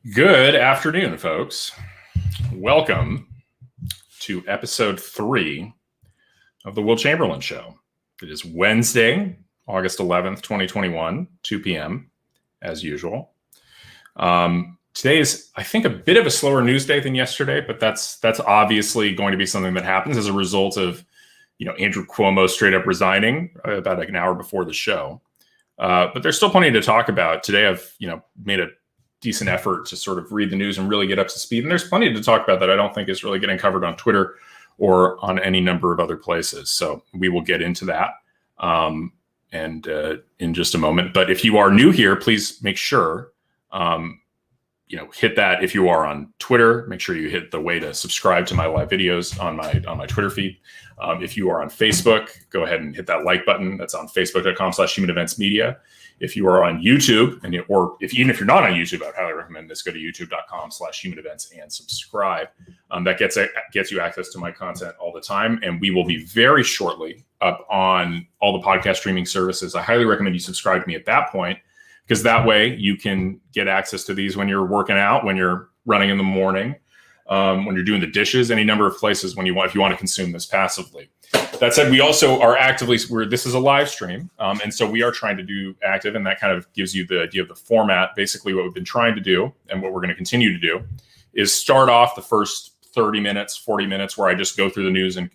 Good afternoon, folks. Welcome to episode 3 of the Will Chamberlain Show. It is Wednesday, August 11th, 2021, 2 p.m., as usual. Today is, I think, a bit of a slower news day than yesterday, but that's obviously going to be something that happens as a result of, Andrew Cuomo straight up resigning about an hour before the show. But there's still plenty to talk about. Today I've, made a decent effort to sort of read the news and really get up to speed. And there's plenty to talk about that I don't think is really getting covered on Twitter or on any number of other places. So we will get into that in just a moment. But if you are new here, please make sure, hit that. If you are on Twitter, make sure you hit the way to subscribe to my live videos on my Twitter feed. If you are on Facebook, go ahead and hit that like button. That's on facebook.com/humaneventsmedia. If you are on YouTube, even if you're not on YouTube, I'd highly recommend this. Go to youtube.com/humanevents and subscribe. That gets you access to my content all the time. And we will be very shortly up on all the podcast streaming services. I highly recommend you subscribe to me at that point, because that way you can get access to these when you're working out, when you're running in the morning, when you're doing the dishes, any number of places if you want to consume this passively. That said, we also are this is a live stream. And so we are trying to do active, and that kind of gives you the idea of the format. Basically what we've been trying to do and what we're going to continue to do is start off the first 30 minutes, 40 minutes where I just go through the news and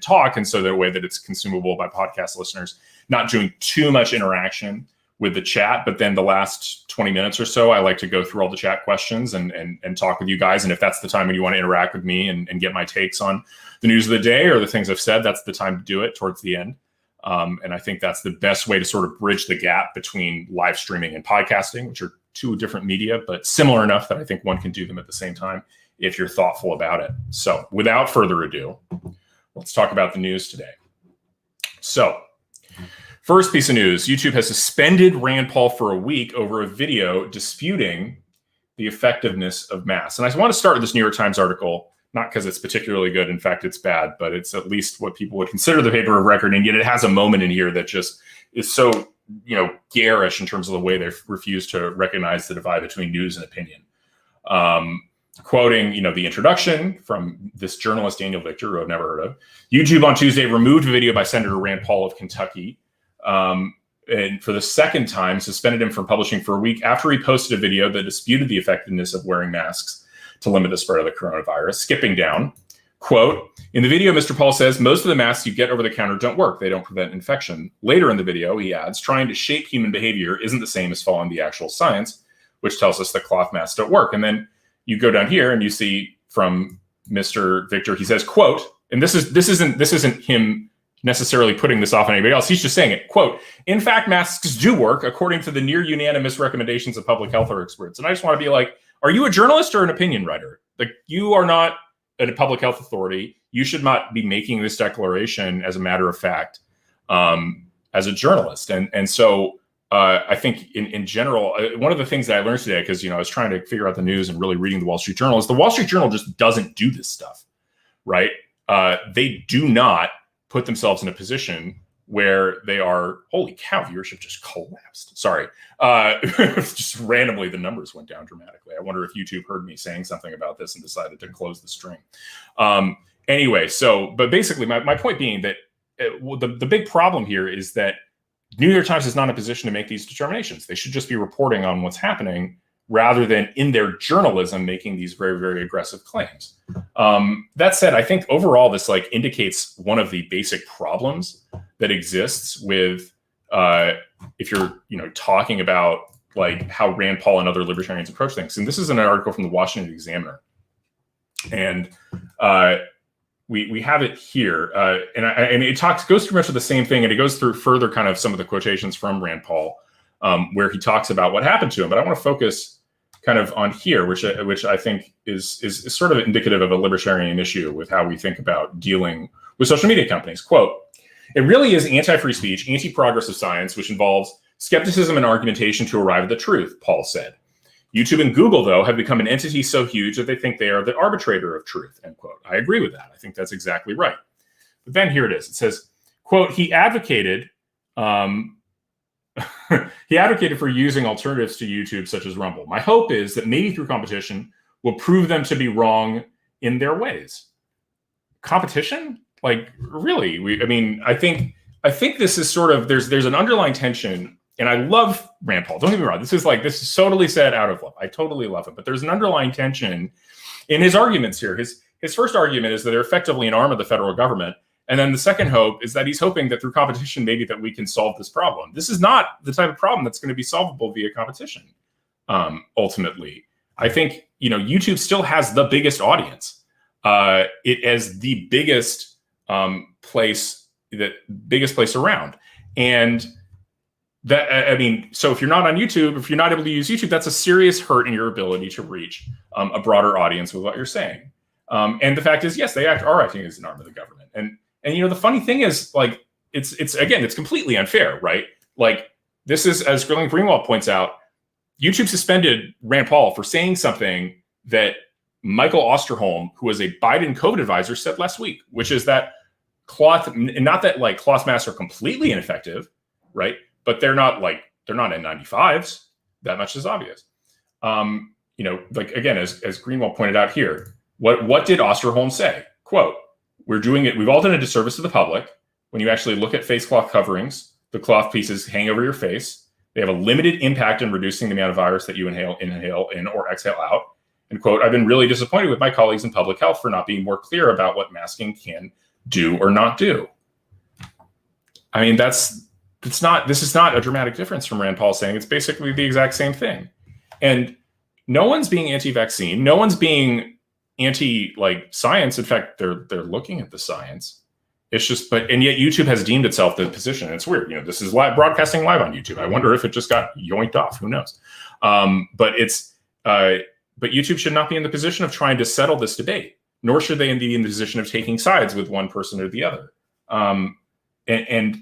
talk. And so that way that it's consumable by podcast listeners, not doing too much interaction with the chat, but then the last 20 minutes or so, I like to go through all the chat questions and talk with you guys. And if that's the time when you want to interact with me and get my takes on the news of the day or the things I've said, that's the time to do it towards the end. And I think that's the best way to sort of bridge the gap between live streaming and podcasting, which are two different media, but similar enough that I think one can do them at the same time if you're thoughtful about it. So without further ado, let's talk about the news today. So, first piece of news, YouTube has suspended Rand Paul for a week over a video disputing the effectiveness of masks. And I want to start with this New York Times article, not because it's particularly good. In fact, it's bad, but it's at least what people would consider the paper of record. And yet it has a moment in here that just is so, garish in terms of the way they refuse to recognize the divide between news and opinion. Quoting, the introduction from this journalist, Daniel Victor, who I've never heard of. YouTube on Tuesday removed a video by Senator Rand Paul of Kentucky, and for the second time suspended him from publishing for a week after he posted a video that disputed the effectiveness of wearing masks to limit the spread of the coronavirus. Skipping down, quote, in the video, Mr. Paul says, most of the masks you get over the counter don't work. They don't prevent infection. Later in the video, he adds, trying to shape human behavior isn't the same as following the actual science, which tells us that cloth masks don't work. And then you go down here and you see from Mr. Victor, he says, quote, and this isn't him necessarily putting this off on anybody else. He's just saying it, quote, in fact, masks do work according to the near unanimous recommendations of public health experts. And I just want to be like, are you a journalist or an opinion writer? Like, you are not a public health authority. You should not be making this declaration as a matter of fact, as a journalist. And so I think in general, one of the things that I learned today, because, I was trying to figure out the news and really reading the Wall Street Journal, is the Wall Street Journal just doesn't do this stuff, right? They do not put themselves in a position where they are, holy cow, viewership just collapsed. Sorry. Just randomly, the numbers went down dramatically. I wonder if YouTube heard me saying something about this and decided to close the stream. Anyway, but basically my point being that the big problem here is that New York Times is not in a position to make these determinations. They should just be reporting on what's happening rather than in their journalism making these very, very aggressive claims. That said, I think overall this indicates one of the basic problems that exists with if you're talking about how Rand Paul and other libertarians approach things. And this is an article from the Washington Examiner, and we have it here, and it goes through much of the same thing, and it goes through further kind of some of the quotations from Rand Paul, where he talks about what happened to him. But I want to focus kind of on here, which I think is sort of indicative of a libertarian issue with how we think about dealing with social media companies. Quote, it really is anti-free speech, anti-progressive science, which involves skepticism and argumentation to arrive at the truth, Paul said. YouTube and Google, though, have become an entity so huge that they think they are the arbitrator of truth, end quote. I agree with that. I think that's exactly right. But then here it is. It says, quote, he advocated he advocated for using alternatives to YouTube, such as Rumble. My hope is that maybe through competition, we'll prove them to be wrong in their ways. Competition? Like, really? I think this is sort of, there's an underlying tension, and I love Rand Paul. Don't get me wrong. This is totally said out of love. I totally love him, but there's an underlying tension in his arguments here. His first argument is that they're effectively an arm of the federal government. And then the second hope is that he's hoping that through competition, maybe that we can solve this problem. This is not the type of problem that's going to be solvable via competition. Ultimately, I think, YouTube still has the biggest audience. It is the biggest place around. And that, so if you're not on YouTube, if you're not able to use YouTube, that's a serious hurt in your ability to reach a broader audience with what you're saying. And the fact is, yes, they are acting as an arm of the government. And the funny thing is, like, it's completely unfair, right? Like, this is, as Glenn Greenwald points out, YouTube suspended Rand Paul for saying something that Michael Osterholm, who was a Biden COVID advisor, said last week, which is that cloth masks are completely ineffective, right? But they're not N95s. That much is obvious. Again, as Greenwald pointed out here, what did Osterholm say? Quote, we've all done a disservice to the public. When you actually look at face cloth coverings, the cloth pieces hang over your face. They have a limited impact in reducing the amount of virus that you inhale in or exhale out. And quote, I've been really disappointed with my colleagues in public health for not being more clear about what masking can do or not do. I mean, this is not a dramatic difference from Rand Paul saying. It's basically the exact same thing. And no one's being anti-vaccine. No one's being anti-science. In fact, they're looking at the science. It's just, and yet YouTube has deemed itself the position. It's weird. This is broadcasting live on YouTube. I wonder if it just got yoinked off. Who knows? But YouTube should not be in the position of trying to settle this debate, nor should they be in the position of taking sides with one person or the other. And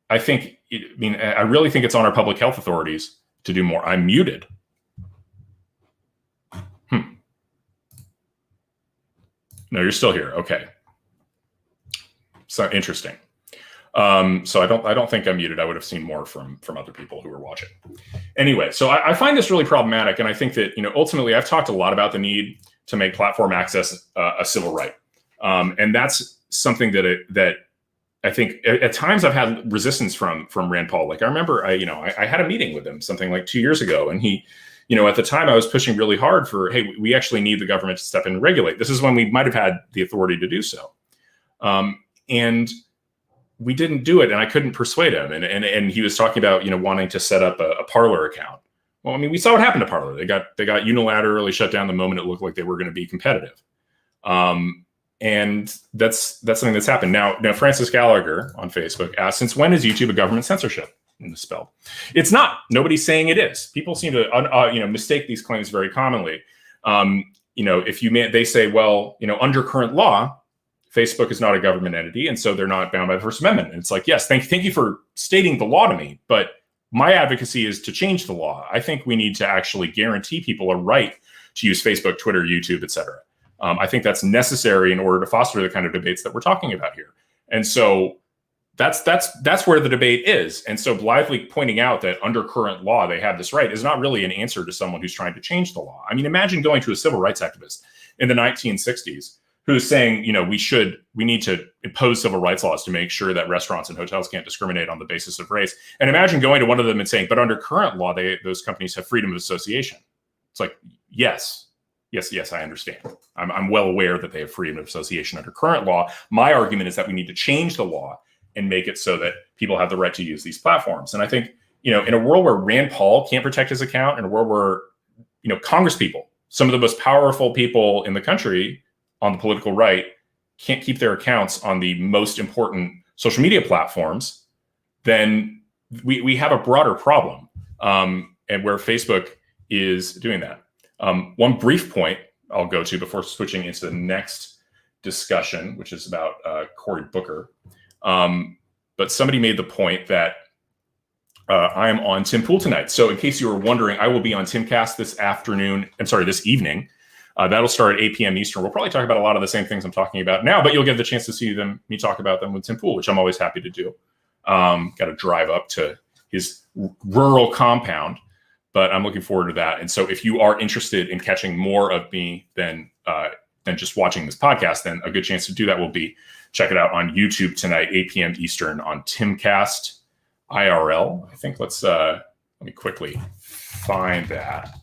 I think, I really think it's on our public health authorities to do more. I'm muted. No, you're still here. Okay. So interesting. So I don't think I'm muted. I would have seen more from other people who were watching. Anyway, so I find this really problematic, and I think that ultimately I've talked a lot about the need to make platform access a civil right, and that's something that I think at times I've had resistance from Rand Paul. Like I remember I had a meeting with him something like 2 years ago, and he, at the time I was pushing really hard for, hey, we actually need the government to step in and regulate. This is when we might have had the authority to do so. And we didn't do it, and I couldn't persuade him. And he was talking about, wanting to set up a Parler account. Well, we saw what happened to Parler. They got unilaterally shut down the moment it looked like they were going to be competitive. And that's something that's happened. Now Francis Gallagher on Facebook asked, since when is YouTube a government censorship? Misspelled. It's not. Nobody's saying it is. People seem to mistake these claims very commonly. They say, well, under current law, Facebook is not a government entity, and so they're not bound by the First Amendment. And it's like, yes, thank you for stating the law to me, but my advocacy is to change the law. I think we need to actually guarantee people a right to use Facebook, Twitter, YouTube, et cetera. I think that's necessary in order to foster the kind of debates that we're talking about here. And so that's where the debate is. And so blithely pointing out that under current law they have this right is not really an answer to someone who's trying to change the law. Imagine going to a civil rights activist in the 1960s who's saying, we need to impose civil rights laws to make sure that restaurants and hotels can't discriminate on the basis of race. And imagine going to one of them and saying, but under current law, those companies have freedom of association. It's like, yes, I understand. I'm well aware that they have freedom of association under current law. My argument is that we need to change the law and make it so that people have the right to use these platforms. And I think, in a world where Rand Paul can't protect his account, in a world where, Congress people, some of the most powerful people in the country on the political right, can't keep their accounts on the most important social media platforms, then we have a broader problem, and where Facebook is doing that. One brief point I'll go to before switching into the next discussion, which is about Cory Booker. But somebody made the point that I am on Tim Pool tonight. So in case you were wondering, I will be on Timcast this evening. That'll start at 8 p.m. Eastern. We'll probably talk about a lot of the same things I'm talking about now, but you'll get the chance to see me talk about them with Tim Pool, which I'm always happy to do. Got to drive up to his rural compound. But I'm looking forward to that. And so if you are interested in catching more of me than just watching this podcast, then a good chance to do that will be check it out on YouTube tonight, 8 p.m. Eastern on Timcast IRL. I think let me quickly find that.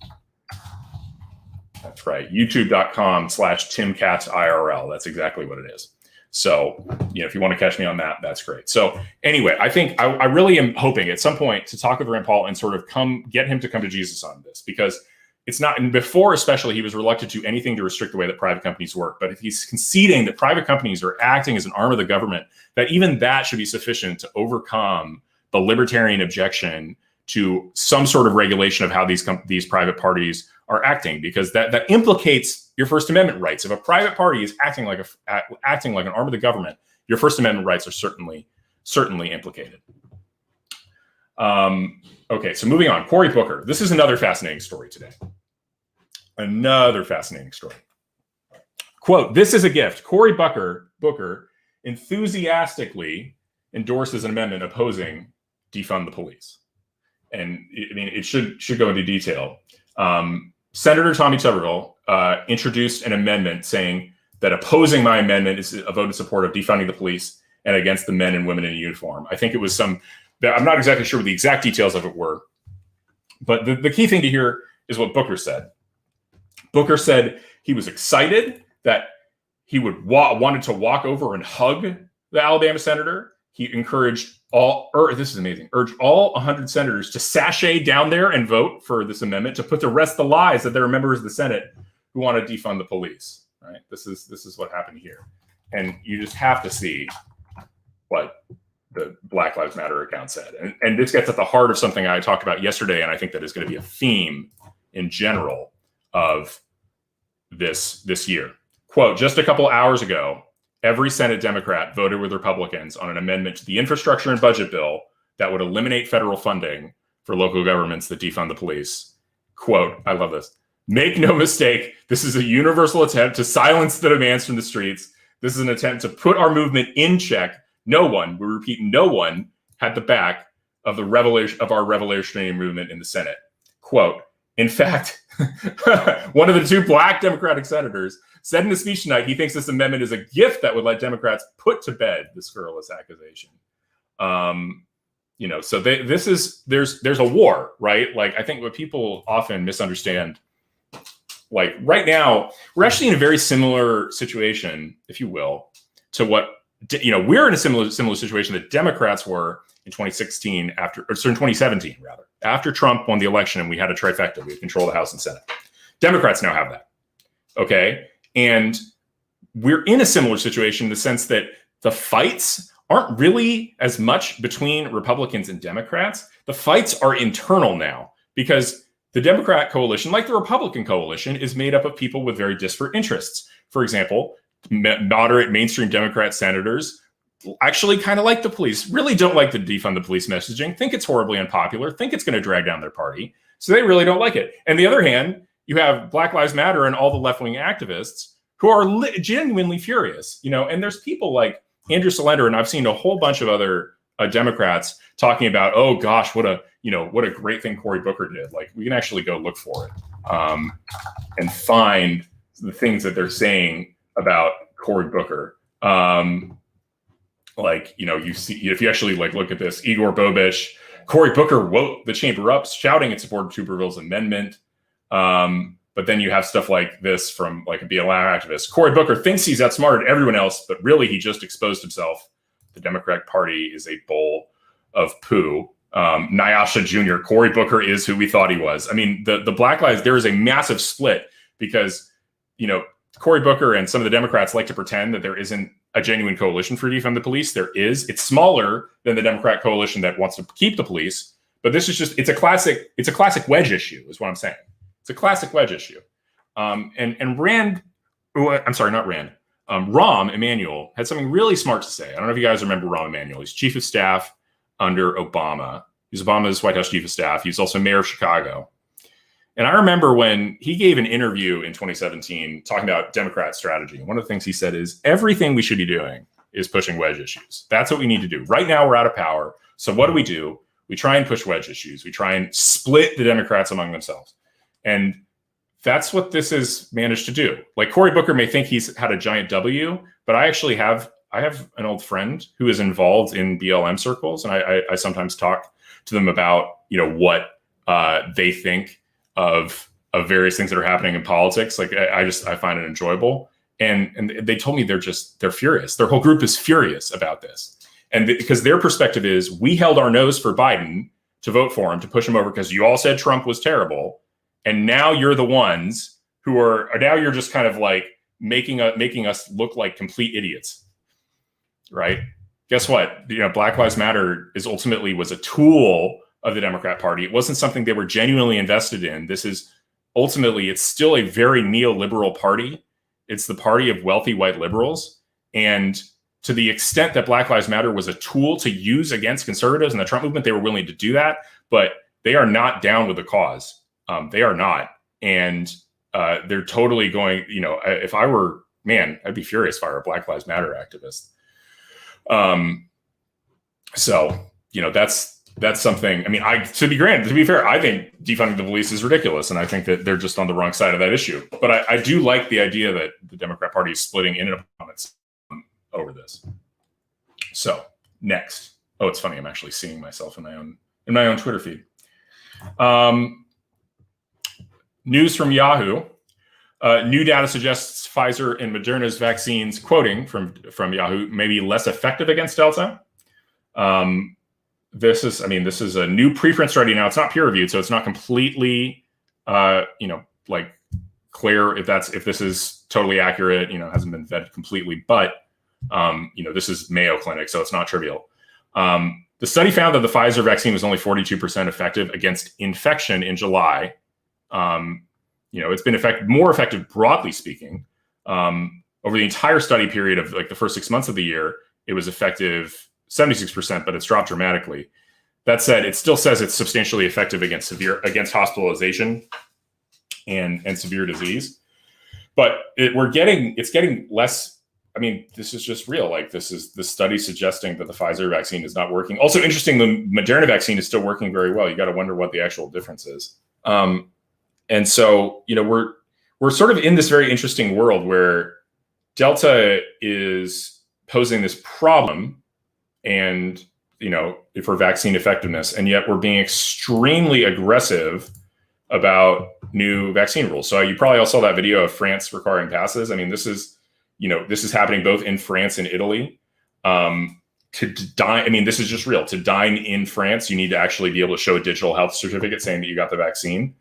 That's right. YouTube.com/TimCatsIRL. That's exactly what it is. So, if you want to catch me on that, that's great. So anyway, I think I really am hoping at some point to talk with Rand Paul and sort of get him to come to Jesus on this, because it's not, and before especially, he was reluctant to do anything to restrict the way that private companies work. But if he's conceding that private companies are acting as an arm of the government, that even that should be sufficient to overcome the libertarian objection to some sort of regulation of how these private parties are acting, because that implicates your First Amendment rights. If a private party is acting like an arm of the government, your First Amendment rights are certainly implicated. Okay, so moving on. Cory Booker. This is another fascinating story today. Another fascinating story. Quote, "This is a gift. Cory Booker enthusiastically endorses an amendment opposing defund the police." And I mean, it should go into detail. Senator Tommy Tuberville introduced an amendment saying that opposing my amendment is a vote in support of defunding the police and against the men and women in uniform. I think it was I'm not exactly sure what the exact details of it were, but the key thing to hear is what Booker said. Booker said he was excited that he wanted to walk over and hug the Alabama senator. He encouraged this is amazing, urged all 100 senators to sashay down there and vote for this amendment to put to rest the lies that there are members of the Senate who want to defund the police. Right? This is what happened here. And you just have to see what the Black Lives Matter account said. And this gets at the heart of something I talked about yesterday, and I think that is going to be a theme in general of this year. Quote, "Just a couple hours ago, every Senate Democrat voted with Republicans on an amendment to the infrastructure and budget bill that would eliminate federal funding for local governments that defund the police." Quote, I love this. "Make no mistake, this is a universal attempt to silence the demands from the streets. This is an attempt to put our movement in check. No one, we repeat, no one had the back of our revolutionary movement in the Senate." Quote, "In fact, one of the two Black Democratic senators said in a speech tonight he thinks this amendment is a gift that would let Democrats put to bed the scurrilous accusation." So there's a war, right? Like, I think what people often misunderstand, like right now, we're actually in a very similar situation, if you will, to what, we're in a similar situation that Democrats were in 2017 rather, after Trump won the election and we had a trifecta, we had control of the House and Senate. Democrats now have that. Okay. And we're in a similar situation in the sense that the fights aren't really as much between Republicans and Democrats. The fights are internal now, because the Democrat coalition, like the Republican coalition, is made up of people with very disparate interests. For example, moderate mainstream Democrat senators actually kind of like the police, really don't like the defund the police messaging, think it's horribly unpopular, think it's going to drag down their party. So they really don't like it. And the other hand, you have Black Lives Matter and all the left-wing activists who are genuinely furious, and there's people like Andrew Solender, and I've seen a whole bunch of other Democrats talking about, oh gosh, what a great thing Cory Booker did. Like, we can actually go look for it and find the things that they're saying about Cory Booker. You see, if you actually look at this, Igor Bobish, Cory Booker woke the chamber up, shouting in support of Tuberville's amendment. But then you have stuff like this from a BLM activist. Cory Booker thinks he's outsmarted everyone else, but really he just exposed himself. The Democratic Party is a bowl of poo. Nyasha Jr., Cory Booker is who we thought he was. I mean, the Black Lives, there is a massive split because, Cory Booker and some of the Democrats like to pretend that there isn't a genuine coalition for defund the police. There is. It's smaller than the Democrat coalition that wants to keep the police. But this is just, it's a classic wedge issue is what I'm saying. It's a classic wedge issue. Rahm Emanuel had something really smart to say. I don't know if you guys remember Rahm Emanuel. He's chief of staff under Obama. He's Obama's White House chief of staff. He's also mayor of Chicago. And I remember when he gave an interview in 2017 talking about Democrat strategy. And one of the things he said is everything we should be doing is pushing wedge issues. That's what we need to do. Right now, we're out of power. So what do? We try and push wedge issues. We try and split the Democrats among themselves. And that's what this has managed to do. Like Cory Booker may think he's had a giant W, but I actually have an old friend who is involved in BLM circles. And I sometimes talk to them about, what they think of various things that are happening in politics. Like I find it enjoyable. And they told me they're furious. Their whole group is furious about this. And because their perspective is, we held our nose for Biden to vote for him, to push him over, because you all said Trump was terrible. And now you're the ones who are now you're just kind of like making us look like complete idiots. Right? Guess what? Black Lives Matter was a tool of the Democrat Party. It wasn't something they were genuinely invested in. This is ultimately, it's still a very neoliberal party. It's the party of wealthy white liberals. And to the extent that Black Lives Matter was a tool to use against conservatives and the Trump movement, they were willing to do that. But they are not down with the cause. They are not. And they're totally going, if I were, I'd be furious if I were a Black Lives Matter activist. So, that's something. I mean, to be fair, I think defunding the police is ridiculous, and I think that they're just on the wrong side of that issue. But I do like the idea that the Democrat Party is splitting in upon its over this. So next, it's funny. I'm actually seeing myself in my own Twitter feed. News from Yahoo. New data suggests Pfizer and Moderna's vaccines, quoting from Yahoo, may be less effective against Delta. This is a new preprint study. Now, it's not peer reviewed, so it's not completely, clear if this is totally accurate. It hasn't been vetted completely, but this is Mayo Clinic, so it's not trivial. The study found that the Pfizer vaccine was only 42% effective against infection in July. It's been more effective, broadly speaking. Over the entire study period of the first 6 months of the year, it was effective 76%, but it's dropped dramatically. That said, it still says it's substantially effective against hospitalization and severe disease. But it's getting less. I mean, this is just real. This is the study suggesting that the Pfizer vaccine is not working. Also interesting, the Moderna vaccine is still working very well. You got to wonder what the actual difference is. And so, we're sort of in this very interesting world where Delta is posing this problem and, for vaccine effectiveness, and yet we're being extremely aggressive about new vaccine rules. So you probably all saw that video of France requiring passes. I mean, this is happening both in France and Italy. This is just real. To dine in France, you need to actually be able to show a digital health certificate saying that you got the vaccine.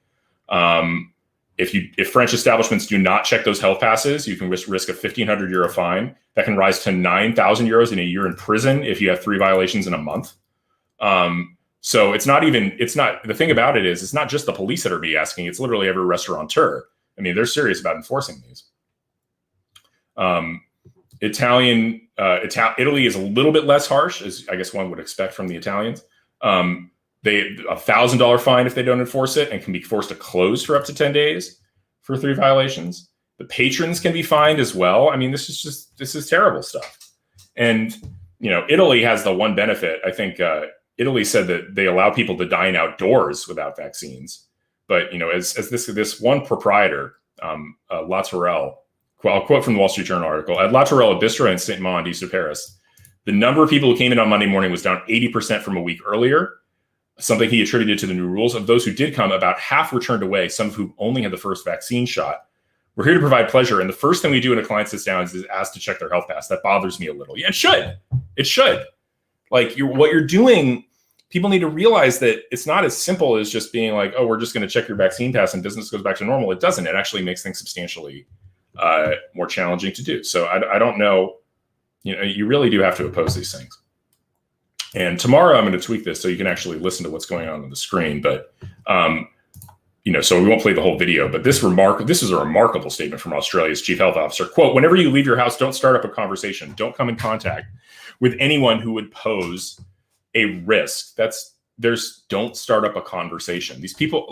If French establishments do not check those health passes, you can risk a €1,500 fine. That can rise to €9,000 in a year in prison if you have 3 violations in a month. So the thing about it is, it's not just the police that are be asking, it's literally every restaurateur. I mean, they're serious about enforcing these. Italy is a little bit less harsh, as I guess one would expect from the Italians. They $1,000 fine if they don't enforce it, and can be forced to close for up to 10 days for 3 violations. The patrons can be fined as well. I mean, this is terrible stuff. And, Italy has the one benefit. I think Italy said that they allow people to dine outdoors without vaccines. But, as this one proprietor, La Tourelle, I'll quote from the Wall Street Journal article, at La Tourelle, a bistro in Saint-Mond, east of Paris, the number of people who came in on Monday morning was down 80% from a week earlier, something he attributed to the new rules. Of those who did come, about half returned away, some of whom only had the first vaccine shot. We're here to provide pleasure, and the first thing we do when a client sits down is ask to check their health pass. That bothers me a little. Yeah, it should. It should. What you're doing, people need to realize that it's not as simple as just being like, oh, we're just going to check your vaccine pass and business goes back to normal. It doesn't. It actually makes things substantially more challenging to do. So I don't know. You really do have to oppose these things. And tomorrow I'm going to tweak this so you can actually listen to what's going on the screen. But so we won't play the whole video. But this is a remarkable statement from Australia's chief health officer. Quote, whenever you leave your house, don't start up a conversation. Don't come in contact with anyone who would pose a risk. Don't start up a conversation. These people,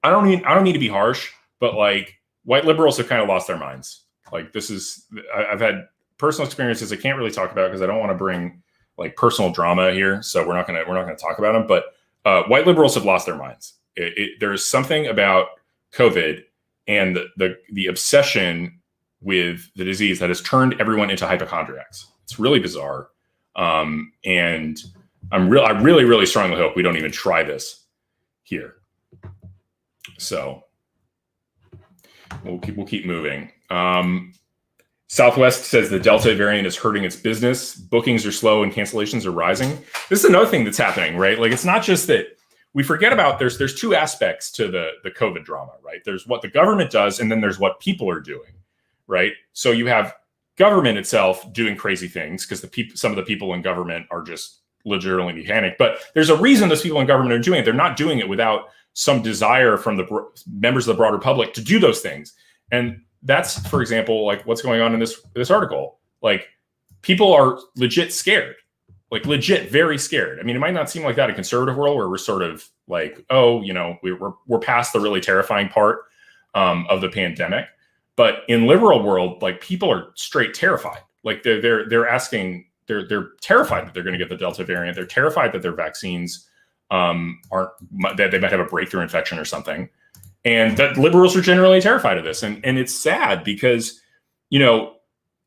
I don't mean to be harsh, but white liberals have kind of lost their minds. I've had personal experiences I can't really talk about because I don't want to bring personal drama here. So we're not gonna talk about them. But white liberals have lost their minds. There is something about COVID and the obsession with the disease that has turned everyone into hypochondriacs. It's really bizarre. And I really, really strongly hope we don't even try this here. So we'll keep moving. Southwest says the Delta variant is hurting its business. Bookings are slow and cancellations are rising. This is another thing that's happening, right? Like, it's not just that we forget about, there's two aspects to the COVID drama, right? There's what the government does, and then there's what people are doing, right? So you have government itself doing crazy things because some of the people in government are just legitimately panicked. But there's a reason those people in government are doing it. They're not doing it without some desire from the members of the broader public to do those things. And that's, for example, like what's going on in this article. Like, people are legit scared, like legit very scared. I mean, it might not seem like that in conservative world where we're sort of like, oh, you know, we're past the really terrifying part of the pandemic. But in liberal world, like, people are straight terrified. Like, they're terrified that they're going to get the Delta variant. They're terrified that their vaccines that they might have a breakthrough infection or something. And that liberals are generally terrified of this. And it's sad because, you know,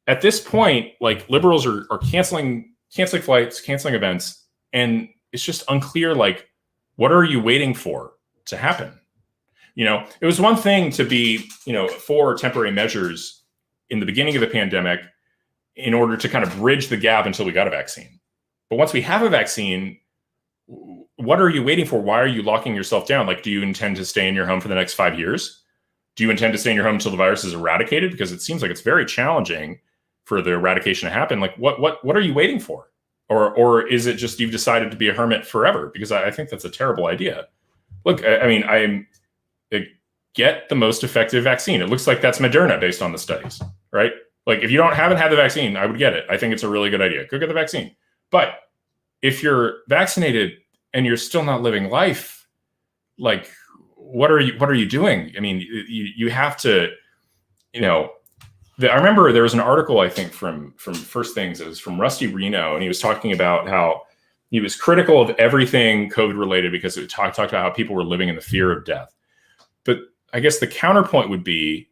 at this point, like, liberals are canceling flights, canceling events. And it's just unclear, like, what are you waiting for to happen? You know, it was one thing to be, you know, for temporary measures in the beginning of the pandemic in order to kind of bridge the gap until we got a vaccine. But once we have a vaccine, what are you waiting for? Why are you locking yourself down? Like, do you intend to stay in your home for the next 5 years? Do you intend to stay in your home until the virus is eradicated? Because it seems like it's very challenging for the eradication to happen. Like, what are you waiting for? Or is it just you've decided to be a hermit forever? Because I think that's a terrible idea. Look, I mean, get the most effective vaccine. It looks like that's Moderna based on the studies, right? Like, if you haven't had the vaccine, I would get it. I think it's a really good idea. Go get the vaccine. But if you're vaccinated and you're still not living life, like, what are you doing? I mean, you have to, you know, I remember there was an article, I think, from First Things. It was from Rusty Reno, and he was talking about how he was critical of everything COVID related because it talked about how people were living in the fear of death. But I guess the counterpoint would be,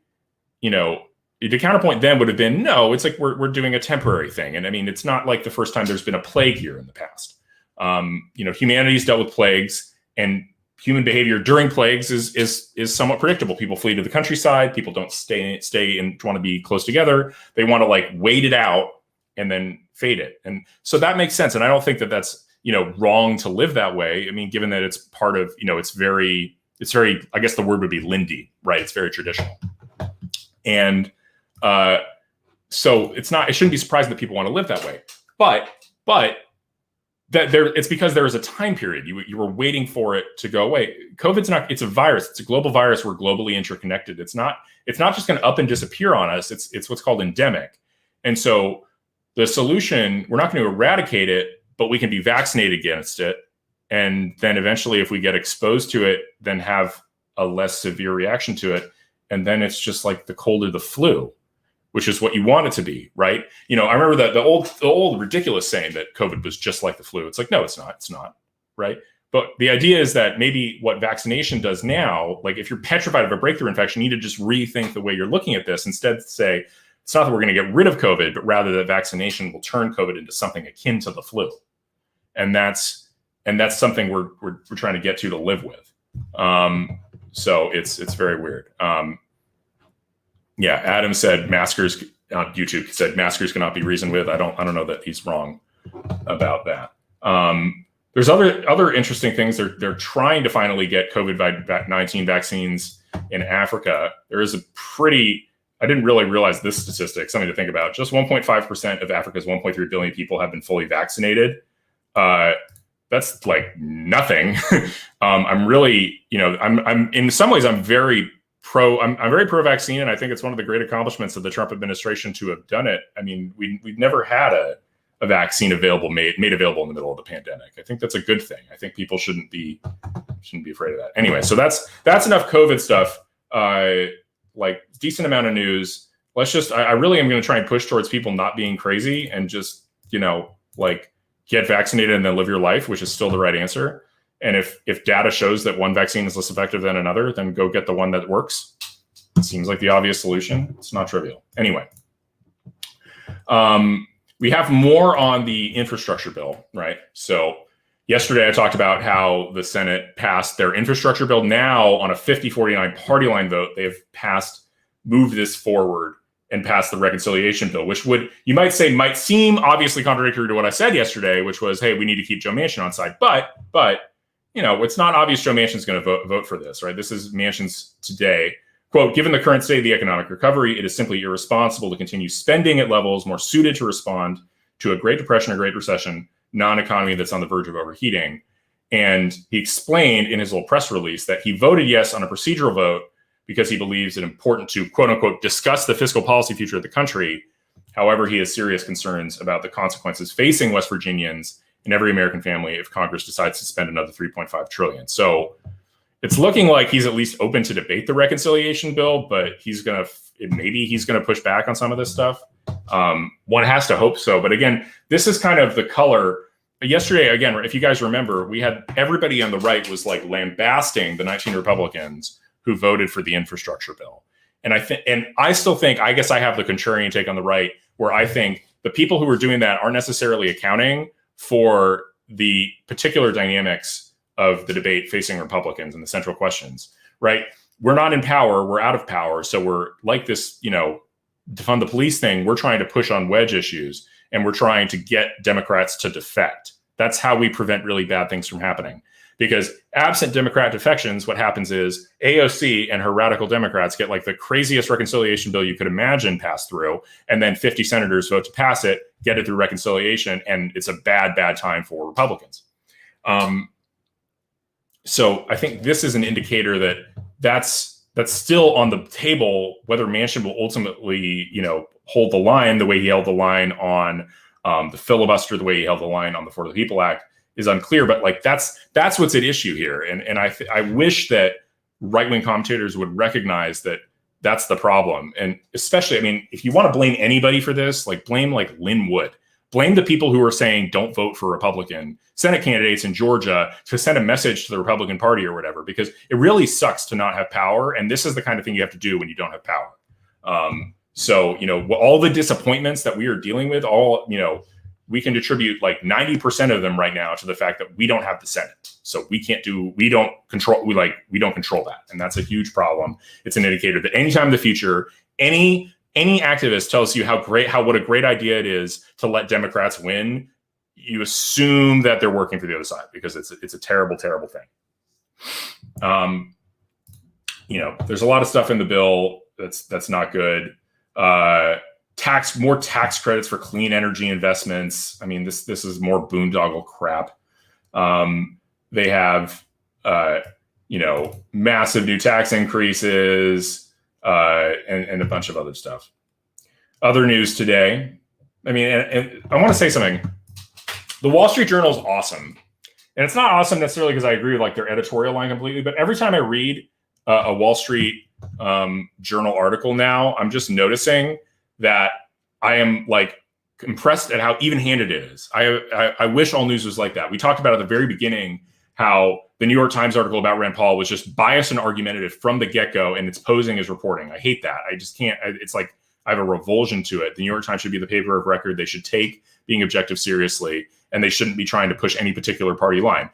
you know, the counterpoint then would have been, no, it's like we're doing a temporary thing. And I mean, it's not like the first time there's been a plague here in the past. You know, humanity's dealt with plagues, and human behavior during plagues is somewhat predictable. People flee to the countryside. People don't stay and want to be close together. They want to, like, wait it out and then fade it. And so that makes sense. And I don't think that that's, you know, wrong to live that way. I mean, given that it's part of, you know, it's very, I guess the word would be lindy, right? It's very traditional. And so it shouldn't be surprising that people want to live that way. But it's because there is a time period. You were waiting for it to go away. It's a virus. It's a global virus. We're globally interconnected. It's not just going to up and disappear on us. It's what's called endemic. And so the solution, we're not going to eradicate it, but we can be vaccinated against it. And then eventually, if we get exposed to it, then have a less severe reaction to it. And then it's just like the cold or the flu, which is what you want it to be, right? You know, I remember that the old ridiculous saying that COVID was just like the flu. It's like, no, it's not, right? But the idea is that maybe what vaccination does now, like, if you're petrified of a breakthrough infection, you need to just rethink the way you're looking at this. Instead, say, it's not that we're going to get rid of COVID, but rather that vaccination will turn COVID into something akin to the flu. And that's something we're trying to get to live with. So it's very weird. Yeah, Adam said maskers on YouTube said maskers cannot be reasoned with. I don't know that he's wrong about that. There's other interesting things. They're trying to finally get COVID-19 vaccines in Africa. There is I didn't really realize this statistic, something to think about. Just 1.5% of Africa's 1.3 billion people have been fully vaccinated. That's like nothing. I'm really, you know, I'm in some ways, I'm very pro vaccine. And I think it's one of the great accomplishments of the Trump administration to have done it. I mean, we've never had a vaccine made available in the middle of the pandemic. I think that's a good thing. I think people shouldn't be afraid of that. Anyway, so that's enough COVID stuff. Like, decent amount of news. I really am going to try and push towards people not being crazy and just, you know, like, get vaccinated and then live your life, which is still the right answer. And if data shows that one vaccine is less effective than another, then go get the one that works. It seems like the obvious solution. It's not trivial. Anyway, we have more on the infrastructure bill, right? So yesterday I talked about how the Senate passed their infrastructure bill. Now on a 50-49 party line vote, they've moved this forward and passed the reconciliation bill, which you might say might seem obviously contradictory to what I said yesterday, which was, hey, we need to keep Joe Manchin on side. But it's not obvious Joe Manchin's going to vote for this, right? This is Manchin's today. Quote, given the current state of the economic recovery, it is simply irresponsible to continue spending at levels more suited to respond to a Great Depression or Great Recession, non-economy that's on the verge of overheating. And he explained in his little press release that he voted yes on a procedural vote because he believes it important to, quote unquote, discuss the fiscal policy future of the country. However, he has serious concerns about the consequences facing West Virginians and every American family if Congress decides to spend another $3.5 trillion. So it's looking like he's at least open to debate the reconciliation bill, but maybe he's going to push back on some of this stuff. One has to hope so. But again, this is kind of the color. Yesterday, again, if you guys remember, we had everybody on the right was like lambasting the 19 Republicans who voted for the infrastructure bill. And I still think, I guess I have the contrarian take on the right, where I think the people who are doing that aren't necessarily accounting for the particular dynamics of the debate facing Republicans and the central questions, right? We're not in power, we're out of power. So we're like this, defund the police thing. We're trying to push on wedge issues and we're trying to get Democrats to defect. That's how we prevent really bad things from happening. Because absent Democrat defections, what happens is AOC and her radical Democrats get like the craziest reconciliation bill you could imagine passed through, and then 50 senators vote to pass it, get it through reconciliation, and it's a bad time for Republicans. So I think this is an indicator that that's still on the table, whether Manchin will ultimately, hold the line the way he held the line on the filibuster, the way he held the line on the For the People Act is unclear. But like that's what's at issue here. And I wish that right-wing commentators would recognize that that's the problem. And especially, if you want to blame anybody for this, blame Lynn Wood. Blame the people who are saying don't vote for Republican Senate candidates in Georgia to send a message to the Republican Party or whatever, because it really sucks to not have power. And this is the kind of thing you have to do when you don't have power. So, all the disappointments that we are dealing with, we can attribute 90% of them right now to the fact that we don't have the Senate. So we don't control that. And that's a huge problem. It's an indicator that anytime in the future, any activist tells you what a great idea it is to let Democrats win, you assume that they're working for the other side, because it's a terrible, terrible thing. There's a lot of stuff in the bill that's not good. More tax credits for clean energy investments. This is more boondoggle crap. They have massive new tax increases. And a bunch of other stuff. Other news today. And I want to say something. The Wall Street Journal is awesome. And it's not awesome necessarily because I agree with their editorial line completely, but every time I read a Wall Street Journal article now, I'm just noticing that I am impressed at how even-handed it is. I wish all news was like that. We talked about at the very beginning how the New York Times article about Rand Paul was just biased and argumentative from the get-go, and it's posing as reporting. I hate that. I just can't. It's like I have a revulsion to it. The New York Times should be the paper of record. They should take being objective seriously, and they shouldn't be trying to push any particular party line.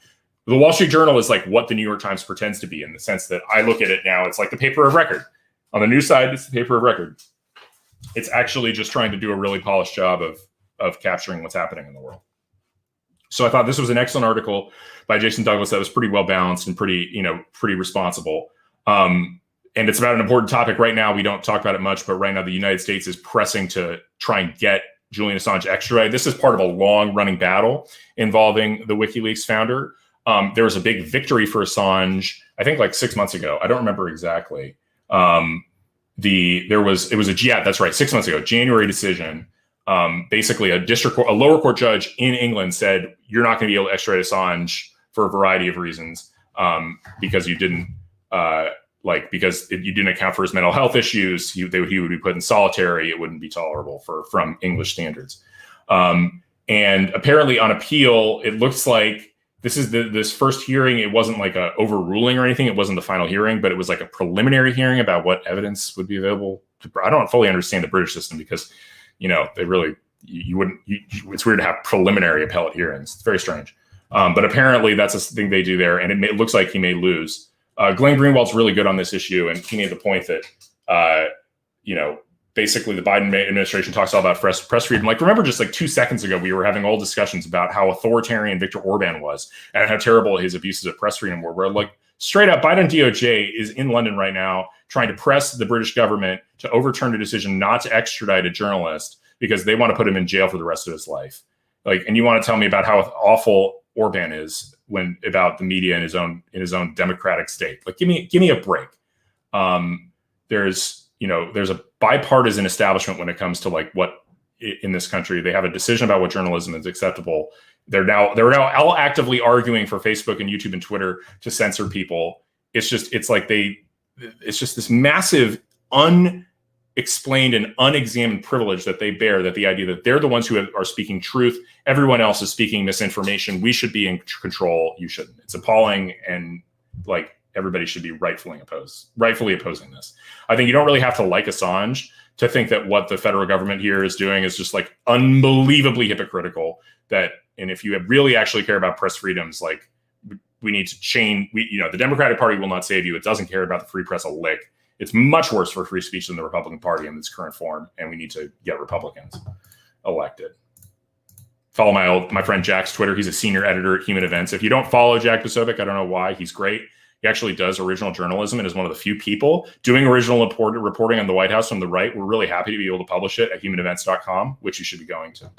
The Wall Street Journal is like what the New York Times pretends to be, in the sense that I look at it now, it's like the paper of record. On the news side, it's the paper of record. It's actually just trying to do a really polished job of capturing what's happening in the world. So I thought this was an excellent article by Jason Douglas that was pretty well balanced and pretty responsible. And it's about an important topic right now. We don't talk about it much, but right now the United States is pressing to try and get Julian Assange extradited. This is part of a long-running battle involving the WikiLeaks founder. There was a big victory for Assange, I think 6 months ago. I don't remember exactly. That's right, 6 months ago, January decision. Basically a lower court judge in England said, you're not going to be able to extradite Assange for a variety of reasons, because you didn't you didn't account for his mental health issues. He would be put in solitary. It wouldn't be tolerable from English standards. And apparently on appeal, it looks like this first hearing. It wasn't like a overruling or anything. It wasn't the final hearing, but it was like a preliminary hearing about what evidence would be available. I don't fully understand the British system because, they really, it's weird to have preliminary appellate hearings. It's very strange. But apparently that's a thing they do there, and it looks like he may lose. Glenn Greenwald's really good on this issue, and he made the point that, basically the Biden administration talks all about press freedom. Like, remember just like 2 seconds ago, we were having all discussions about how authoritarian Viktor Orban was and how terrible his abuses of press freedom were. Where like straight up, Biden DOJ is in London right now trying to press the British government to overturn a decision not to extradite a journalist because they want to put him in jail for the rest of his life. Like, and you want to tell me about how awful Orban is about the media in his own democratic state? Like, give me a break. There's a bipartisan establishment when it comes to like what in this country. They have a decision about what journalism is acceptable. They're now all actively arguing for Facebook and YouTube and Twitter to censor people. It's just this massive unexplained and unexamined privilege that they bear, that the idea that they're the ones who are speaking truth, everyone else is speaking misinformation, we should be in control, you shouldn't. It's appalling, and like everybody should be rightfully opposing this. I think you don't really have to like Assange to think that what the federal government here is doing is just like unbelievably hypocritical. And if you really actually care about press freedoms, like we need to change. The Democratic Party will not save you. It doesn't care about the free press a lick. It's much worse for free speech than the Republican Party in its current form, and we need to get Republicans elected. Follow my friend Jack's Twitter. He's a senior editor at Human Events. If you don't follow Jack Posobiec, I don't know why. He's great. He actually does original journalism and is one of the few people doing original reporting on the White House from the right. We're really happy to be able to publish it at humanevents.com, which you should be going to.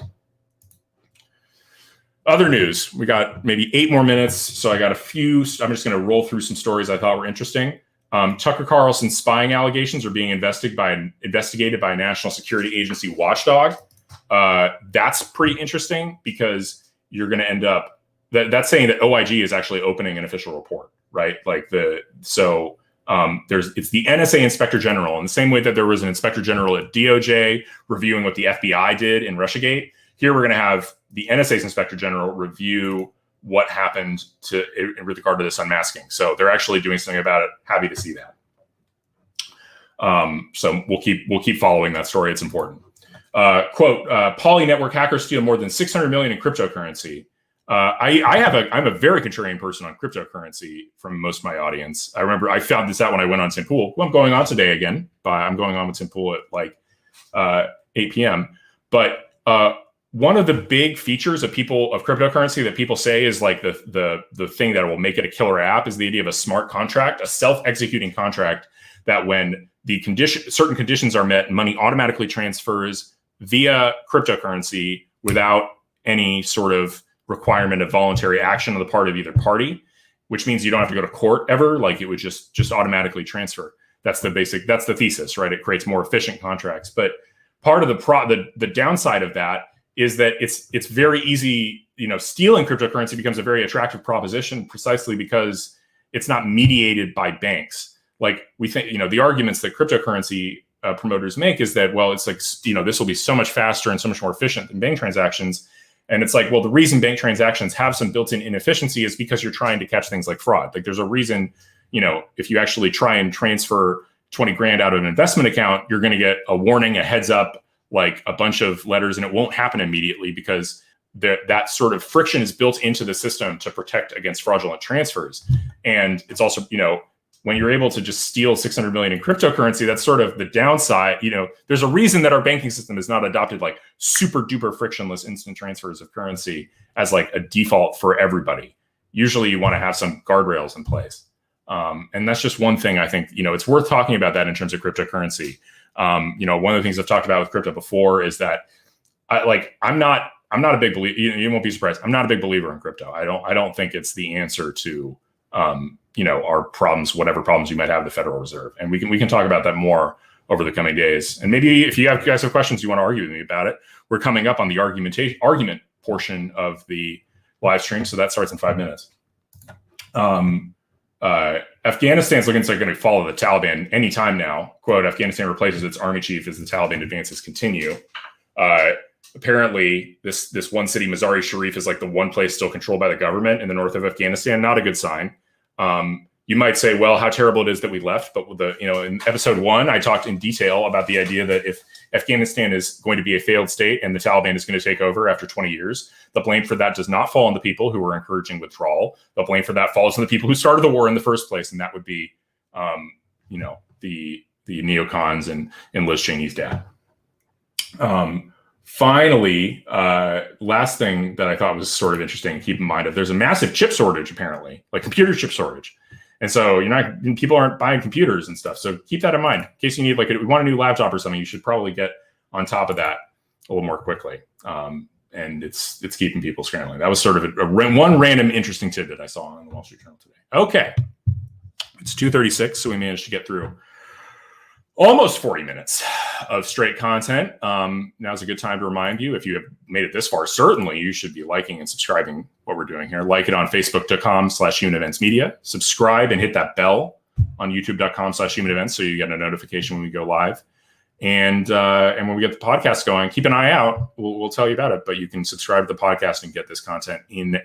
Other news. We got maybe 8 more minutes, so I got a few. I'm just going to roll through some stories I thought were interesting. Tucker Carlson's spying allegations are being investigated by a national security agency watchdog. That's pretty interesting because you're going to end up that's saying that OIG is actually opening an official report, right? Like it's the NSA Inspector General, in the same way that there was an Inspector General at DOJ reviewing what the FBI did in Russiagate. Here we're going to have the NSA's Inspector General review what happened in regard to this unmasking. So they're actually doing something about it. Happy to see that. So we'll keep following that story. It's important. Quote, Poly network hackers steal more than 600 million in cryptocurrency. I'm a very contrarian person on cryptocurrency from most of my audience. I remember I found this out when I went on Tim Pool. Well, I'm going on today again, but I'm going on with Tim Pool at like 8 p.m. But one of the big features of cryptocurrency that people say is like the thing that will make it a killer app is the idea of a smart contract, a self-executing contract that when certain conditions are met, money automatically transfers via cryptocurrency without any sort of requirement of voluntary action on the part of either party, which means you don't have to go to court ever. Like it would just automatically transfer. That's the thesis, right? It creates more efficient contracts. But part of the downside of that is that it's very easy, stealing cryptocurrency becomes a very attractive proposition precisely because it's not mediated by banks. Like we think, the arguments that cryptocurrency promoters make is that, well, it's like, this will be so much faster and so much more efficient than bank transactions. And it's like, well, the reason bank transactions have some built-in inefficiency is because you're trying to catch things like fraud. Like there's a reason, if you actually try and transfer 20 grand out of an investment account, you're going to get a warning, a heads up, like a bunch of letters, and it won't happen immediately because that sort of friction is built into the system to protect against fraudulent transfers. And it's also, when you're able to just steal 600 million in cryptocurrency, that's sort of the downside. There's a reason that our banking system has not adopted like super duper frictionless instant transfers of currency as like a default for everybody. Usually you want to have some guardrails in place. And that's just one thing I think, it's worth talking about that in terms of cryptocurrency. One of the things I've talked about with crypto before is that I'm not a big believer. You won't be surprised. I'm not a big believer in crypto. I don't think it's the answer to, our problems, whatever problems you might have with the Federal Reserve. And we can talk about that more over the coming days. And maybe if you guys have questions, you want to argue with me about it, we're coming up on the argument portion of the live stream. So that starts in 5 minutes. Afghanistan's looking like they're going to follow the Taliban anytime now. Quote, Afghanistan replaces its army chief as the Taliban advances continue. apparently this one city, Mazar-i-Sharif, is like the one place still controlled by the government in the north of Afghanistan. Not a good sign. You might say, well, how terrible it is that we left. But with in episode 1, I talked in detail about the idea that if Afghanistan is going to be a failed state and the Taliban is going to take over after 20 years, the blame for that does not fall on the people who are encouraging withdrawal. The blame for that falls on the people who started the war in the first place. And that would be, the neocons and Liz Cheney's dad. Finally, last thing that I thought was sort of interesting to keep in mind, there's a massive chip shortage, apparently, like computer chip shortage. And so people aren't buying computers and stuff. So keep that in mind in case you need, like, we want a new laptop or something, you should probably get on top of that a little more quickly. And it's keeping people scrambling. That was sort of one random interesting tidbit I saw on the Wall Street Journal today. Okay. It's 2:36. So we managed to get through almost 40 minutes of straight content. Now's a good time to remind you, if you have made it this far, certainly you should be liking and subscribing what we're doing here. Like it on facebook.com/Human Events Media. Subscribe and hit that bell on youtube.com/Human Events so you get a notification when we go live. And when we get the podcast going, keep an eye out. We'll tell you about it. But you can subscribe to the podcast and get this content in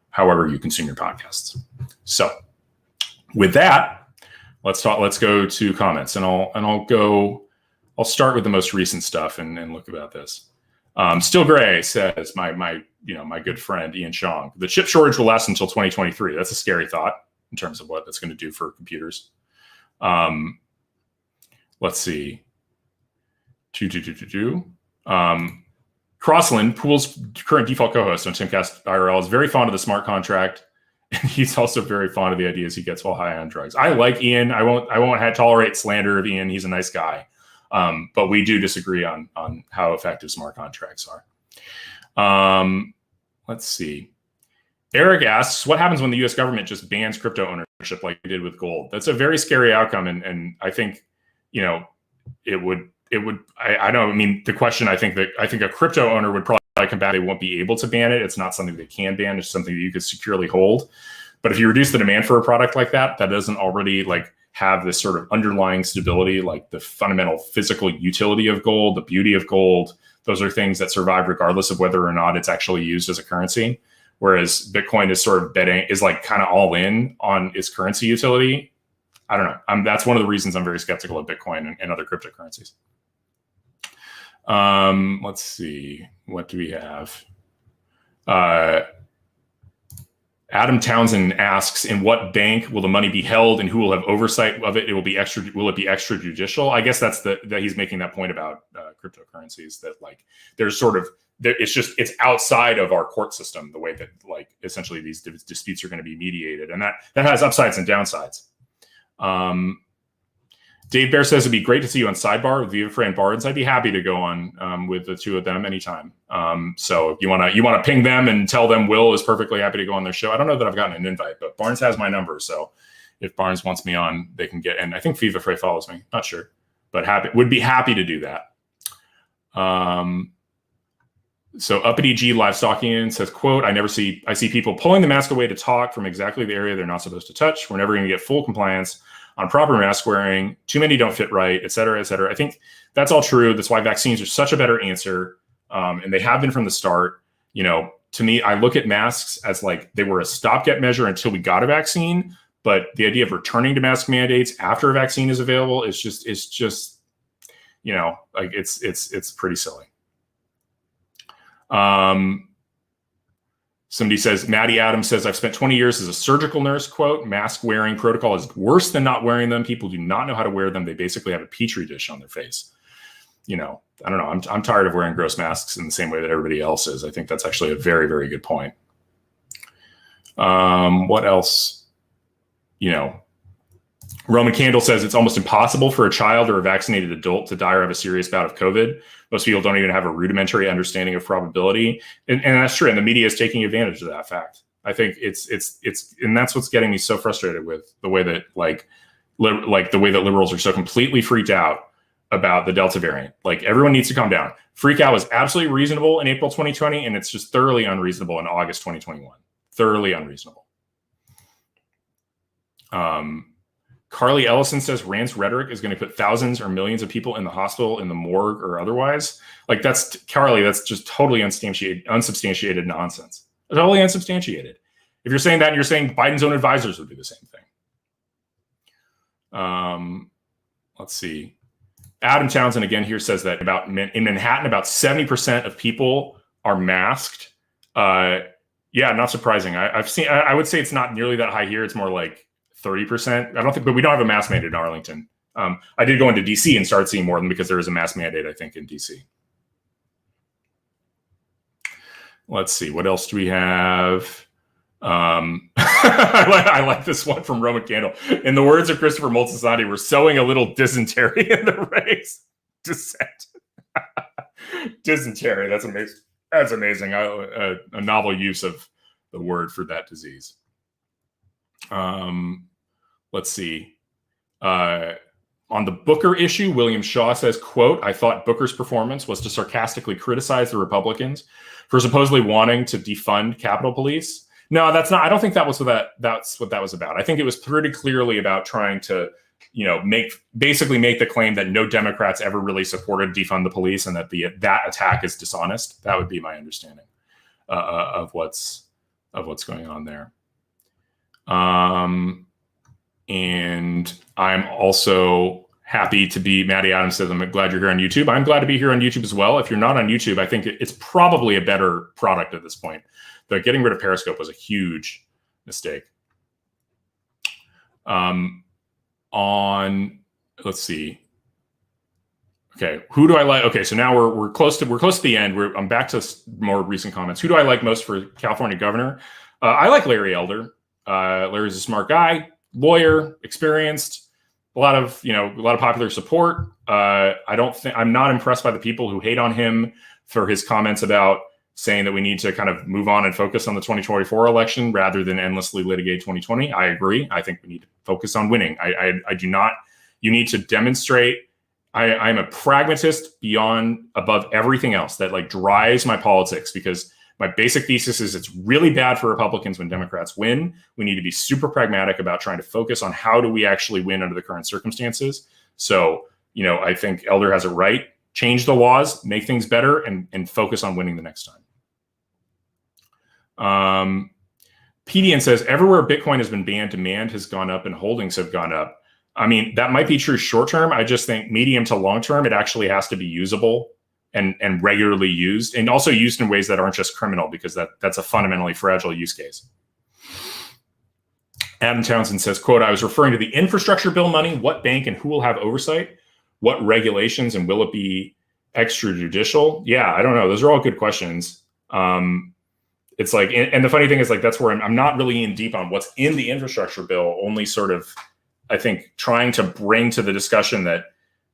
however you consume your podcasts. So with that, let's go to comments, and I'll start with the most recent stuff and look about this. Still Gray says, my good friend Ian Chong, the chip shortage will last until 2023. That's a scary thought in terms of what that's going to do for computers. Let's see. Crossland, Pool's current default co-host on Timcast IRL, is very fond of the smart contract. And he's also very fond of the ideas he gets while high on drugs. I like Ian. I won't tolerate slander of Ian. He's a nice guy. But we do disagree on how effective smart contracts are. Let's see. Eric asks, what happens when the U.S. government just bans crypto ownership like we did with gold? That's a very scary outcome. And I think, it would, I don't mean the question, I think a crypto owner would probably combat, they won't be able to ban it. It's not something they can ban. It's something that you could securely hold. But if you reduce the demand for a product like that doesn't already have this sort of underlying stability, like the fundamental physical utility of gold, the beauty of gold, those are things that survive regardless of whether or not it's actually used as a currency. Whereas Bitcoin is sort of kind of all in on its currency utility. I don't know. That's one of the reasons I'm very skeptical of Bitcoin and other cryptocurrencies. Let's see. What do we have? Adam Townsend asks, in what bank will the money be held and who will have oversight of it? Will it be extrajudicial? I guess that's that he's making that point about cryptocurrencies, that it's outside of our court system, the way that essentially these disputes are going to be mediated. And that has upsides and downsides. Dave Bear says it'd be great to see you on Sidebar with Viva Frey and Barnes. I'd be happy to go on with the two of them anytime. So if you want to ping them and tell them Will is perfectly happy to go on their show. I don't know that I've gotten an invite, but Barnes has my number. So if Barnes wants me on, they can get. And I think Viva Frey follows me. Not sure, but would be happy to do that. So Uppity G Livestockian says, quote, I see people pulling the mask away to talk from exactly the area they're not supposed to touch. We're never going to get full compliance on proper mask wearing. Too many don't fit right, et cetera, et cetera. I think that's all true. That's why vaccines are such a better answer. And they have been from the start. To me, I look at masks as they were a stopgap measure until we got a vaccine. But the idea of returning to mask mandates after a vaccine is available is just it's pretty silly. Somebody says, Maddie Adams says, I've spent 20 years as a surgical nurse, quote, mask wearing protocol is worse than not wearing them. People do not know how to wear them. They basically have a petri dish on their face. I don't know. I'm tired of wearing gross masks in the same way that everybody else is. I think that's actually a very, very good point. What else? Roman Candle says it's almost impossible for a child or a vaccinated adult to die or have a serious bout of COVID. Most people don't even have a rudimentary understanding of probability. And that's true. And the media is taking advantage of that fact. I think it's and that's what's getting me so frustrated with the way that the way that liberals are so completely freaked out about the Delta variant. Everyone needs to calm down. Freak out was absolutely reasonable in April 2020, and it's just thoroughly unreasonable in August 2021. Thoroughly unreasonable. Carly Ellison says Rand's rhetoric is going to put thousands or millions of people in the hospital, in the morgue, or otherwise. Like, that's Carly. That's just totally unsubstantiated nonsense. Totally unsubstantiated. If you're saying that, and you're saying Biden's own advisors would do the same thing. Let's see. Adam Townsend again here says that in Manhattan, about 70% of people are masked. Yeah, not surprising. I would say it's not nearly that high here. It's more like 30%. I don't think, but we don't have a mask mandate in Arlington. I did go into DC and start seeing more of them because there is a mask mandate, I think, in DC. Let's see. What else do we have? I like this one from Roman Candle. In the words of Christopher Moltisanti, we're sowing a little dysentery in the race. Dissent. Dysentery. That's amazing. That's amazing. A novel use of the word for that disease. Let's see. On the Booker issue, William Shaw says, quote, I thought Booker's performance was to sarcastically criticize the Republicans for supposedly wanting to defund Capitol Police. No, that's not. I don't think that's what that was about. I think it was pretty clearly about trying to, basically make the claim that no Democrats ever really supported defund the police, and that that attack is dishonest. That would be my understanding of what's going on there. And I'm also happy to be, Maddie Adams says, I'm glad you're here on YouTube. I'm glad to be here on YouTube as well. If you're not on YouTube, I think it's probably a better product at this point. Though getting rid of Periscope was a huge mistake. Let's see. Okay, who do I like? Okay, so now we're close to the end. I'm back to more recent comments. Who do I like most for California governor? I like Larry Elder. Larry's a smart guy, lawyer, experienced, a lot of popular support. I'm not impressed by the people who hate on him for his comments about saying that we need to kind of move on and focus on the 2024 election rather than endlessly litigate 2020. I agree. I think we need to focus on winning. I do not. You need to demonstrate. I'm a pragmatist above everything else that drives my politics, because my basic thesis is it's really bad for Republicans when Democrats win. We need to be super pragmatic about trying to focus on how do we actually win under the current circumstances. So, I think Elder has it right. Change the laws, make things better, and focus on winning the next time. PDN says, everywhere Bitcoin has been banned, demand has gone up and holdings have gone up. I mean, that might be true short term. I just think medium to long term, it actually has to be usable and regularly used, and also used in ways that aren't just criminal, because that's a fundamentally fragile use case. Adam Townsend says, quote, I was referring to the infrastructure bill money. What bank and who will have oversight? What regulations, and will it be extrajudicial? Yeah, I don't know. Those are all good questions. It's like, and the funny thing is, that's where I'm not really in deep on what's in the infrastructure bill, only sort of, I think, trying to bring to the discussion that,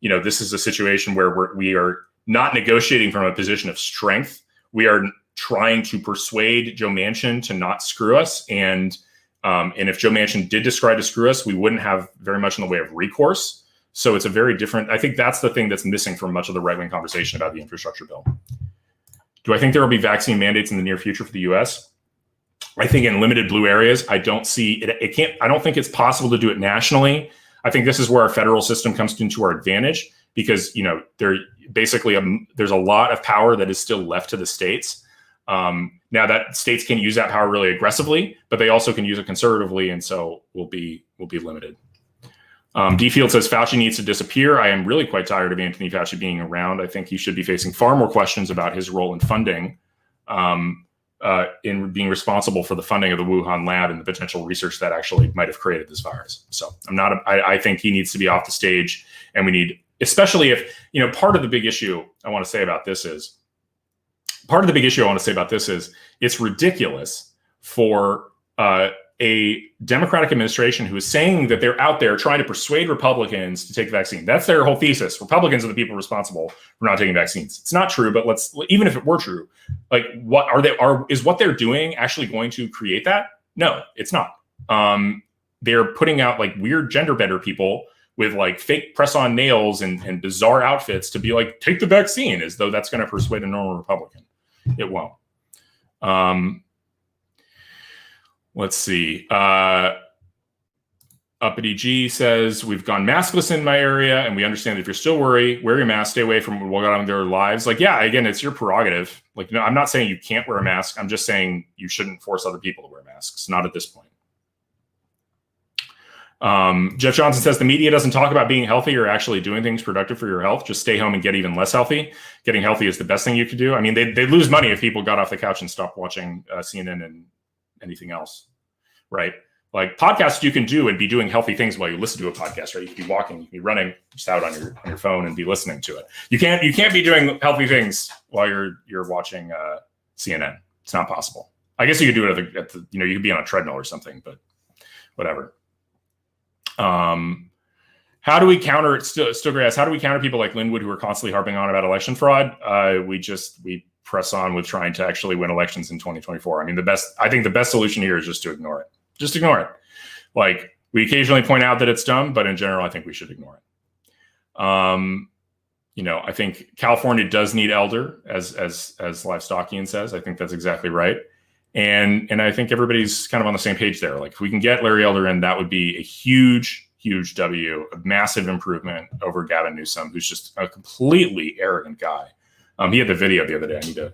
this is a situation where we are not negotiating from a position of strength. We are trying to persuade Joe Manchin to not screw us. And if Joe Manchin did decide to screw us, we wouldn't have very much in the way of recourse. So it's a very different, I think that's the thing that's missing from much of the right-wing conversation about the infrastructure bill. Do I think there will be vaccine mandates in the near future for the US? I think in limited blue areas, I don't see it. I don't think it's possible to do it nationally. I think this is where our federal system comes into our advantage, because, there's a lot of power that is still left to the states. Now that states can use that power really aggressively, but they also can use it conservatively. And so we'll be limited. D Field says Fauci needs to disappear. I am really quite tired of Anthony Fauci being around. I think he should be facing far more questions about his role in funding, in being responsible for the funding of the Wuhan lab and the potential research that actually might have created this virus. So I think he needs to be off the stage, and we need, especially if, part of the big issue I want to say about this is it's ridiculous for a Democratic administration who is saying that they're out there trying to persuade Republicans to take the vaccine. That's their whole thesis. Republicans are the people responsible for not taking vaccines. It's not true, but even if it were true, is what they're doing actually going to create that? No, it's not. They're putting out weird gender bender people with fake press-on nails and bizarre outfits to be take the vaccine, as though that's going to persuade a normal Republican. It won't. Let's see. Uppity G says, we've gone maskless in my area, and we understand that if you're still worried, wear your mask, stay away from what got on their lives. Like, yeah, again, it's your prerogative. Like, no, I'm not saying you can't wear a mask. I'm just saying you shouldn't force other people to wear masks. Not at this point. Jeff Johnson says, the media doesn't talk about being healthy or actually doing things productive for your health. Just stay home and get even less healthy. Getting healthy is the best thing you could do. I mean, they'd lose money if people got off the couch and stopped watching CNN and anything else, right? Like podcasts you can do and be doing healthy things while you listen to a podcast, right? You can be walking, you can be running, just out on your phone and be listening to it. You can't be doing healthy things while you're watching CNN. It's not possible. I guess you could do it at the you could be on a treadmill or something, but whatever. How do we counter Still-Grass? How do we counter people like Linwood who are constantly harping on about election fraud? We press on with trying to actually win elections in 2024. I mean, I think the best solution here is just to ignore it. Just ignore it. Like, we occasionally point out that it's dumb, but in general, I think we should ignore it. I think California does need Elder, as Livestockian says. I think that's exactly right. And I think everybody's kind of on the same page there. Like, if we can get Larry Elder in, that would be a huge, huge W, a massive improvement over Gavin Newsom, who's just a completely arrogant guy. He had the video the other day. I need to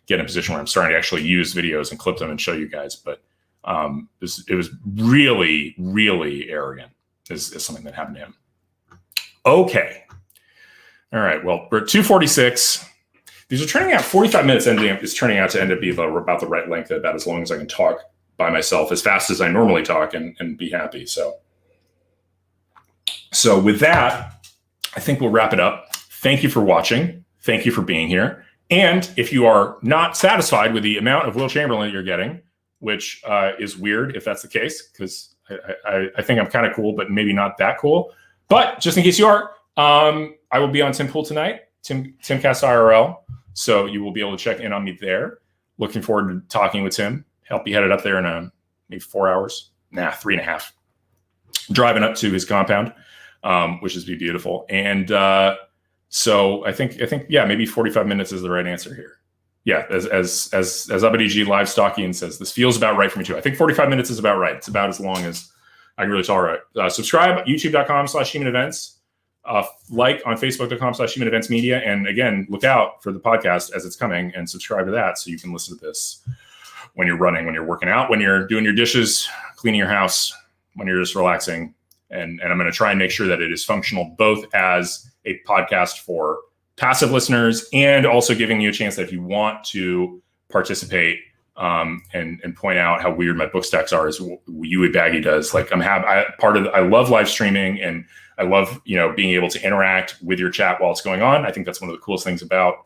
get in a position where I'm starting to actually use videos and clip them and show you guys. But it was really, really arrogant is something that happened to him. Okay. All right. Well, we're at 2:46. These are turning out 45 minutes. It's turning out to end up being about the right length, about as long as I can talk by myself, as fast as I normally talk, and be happy. So with that, I think we'll wrap it up. Thank you for watching. Thank you for being here. And if you are not satisfied with the amount of Will Chamberlain that you're getting, which is weird if that's the case, because I think I'm kind of cool, but maybe not that cool. But just in case you are, I will be on Tim Pool tonight, Timcast IRL. So you will be able to check in on me there. Looking forward to talking with Tim. He'll be headed up there in maybe 4 hours. 3.5. Driving up to his compound, which is beautiful. And so I think maybe 45 minutes is the right answer here. Yeah, as Uppity G Livestockian says, this feels about right for me too. I think 45 minutes is about right. It's about as long as I can really tolerate. Subscribe, youtube.com/humanevents. Like on facebook.com/humaneventsmedia. And again, look out for the podcast as it's coming and subscribe to that so you can listen to this when you're running, when you're working out, when you're doing your dishes, cleaning your house, when you're just relaxing. And I'm going to try and make sure that it is functional both as a podcast for passive listeners and also giving you a chance that if you want to participate and point out how weird my book stacks are, as Yui Baggy does. Like, I love live streaming, and I love being able to interact with your chat while it's going on. I think that's one of the coolest things about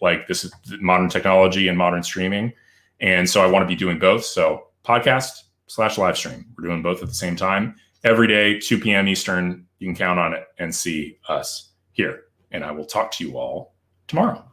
like this is modern technology and modern streaming. And so I want to be doing both. So podcast/live stream. We're doing both at the same time every day, 2 p.m. Eastern. You can count on it and see us here. And I will talk to you all tomorrow.